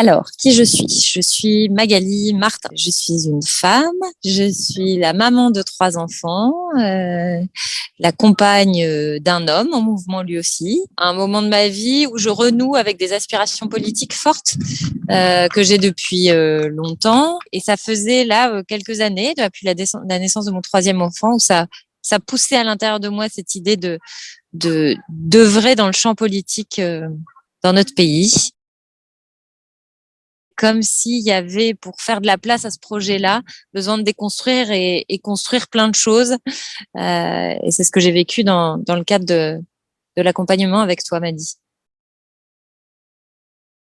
Alors, qui je suis? Je suis Magali Martin. Je suis une femme. Je suis la maman de 3 enfants, la compagne d'un homme en mouvement lui aussi. Un moment de ma vie où je renoue avec des aspirations politiques fortes que j'ai depuis longtemps. Et ça faisait là quelques années, depuis la naissance de mon troisième enfant, où ça poussait à l'intérieur de moi cette idée de d'œuvrer dans le champ politique dans notre pays, comme s'il y avait, pour faire de la place à ce projet-là, besoin de déconstruire et construire plein de choses. Et c'est ce que j'ai vécu dans le cadre de l'accompagnement avec toi, Madi.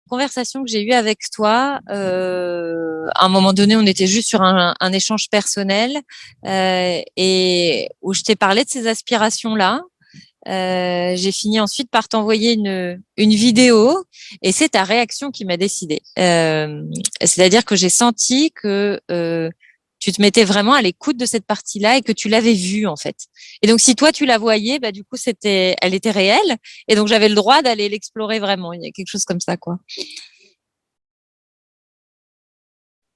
Conversation que j'ai eue avec toi, à un moment donné, on était juste sur un échange personnel et où je t'ai parlé de ces aspirations-là. J'ai fini ensuite par t'envoyer une vidéo et c'est ta réaction qui m'a décidé. C'est-à-dire que j'ai senti que tu te mettais vraiment à l'écoute de cette partie-là et que tu l'avais vue en fait. Et donc si toi tu la voyais, bah du coup elle était réelle et donc j'avais le droit d'aller l'explorer vraiment. Il y a quelque chose comme ça quoi.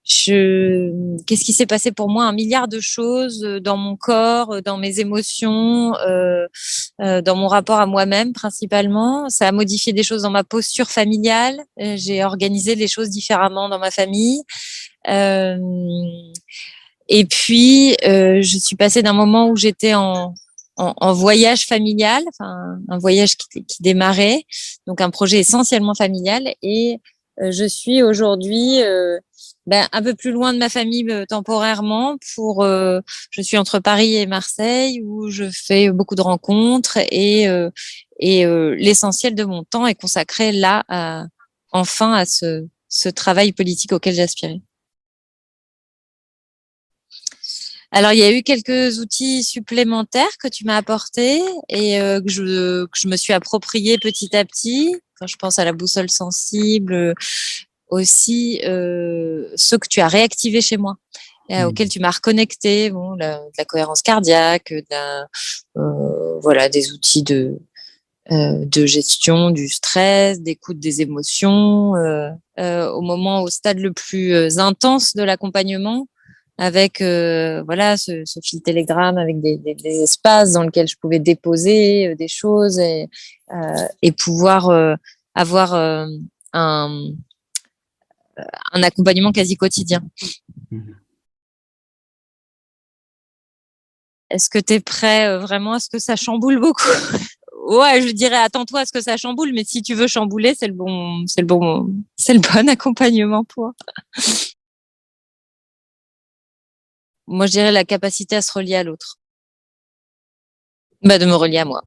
Qu'est-ce qui s'est passé pour moi? Un milliard de choses dans mon corps, dans mes émotions, dans mon rapport à moi-même principalement. Ça a modifié des choses dans ma posture familiale. J'ai organisé les choses différemment dans ma famille. Euh, et puis, je suis passée d'un moment où j'étais en voyage familial, enfin un voyage qui démarrait, donc un projet essentiellement familial, et je suis aujourd'hui un peu plus loin de ma famille temporairement. Je suis entre Paris et Marseille où je fais beaucoup de rencontres et l'essentiel de mon temps est consacré là enfin à ce travail politique auquel j'aspirais. Alors, il y a eu quelques outils supplémentaires que tu m'as apportés et que je me suis approprié petit à petit. Enfin, je pense à la boussole sensible, aussi ceux que tu as réactivés chez moi, auxquels tu m'as reconnecté. Bon, de la cohérence cardiaque, voilà, des outils de gestion du stress, d'écoute des émotions, au stade le plus intense de l'accompagnement, avec voilà ce fil Telegram avec des espaces dans lesquels je pouvais déposer des choses et pouvoir avoir un, un accompagnement quasi quotidien. Est-ce que tu es prêt vraiment à ce que ça chamboule beaucoup? Ouais, je dirais attends-toi à ce que ça chamboule, mais si tu veux chambouler, c'est le bon accompagnement pour. Moi, je dirais la capacité à se relier à l'autre. De me relier à moi.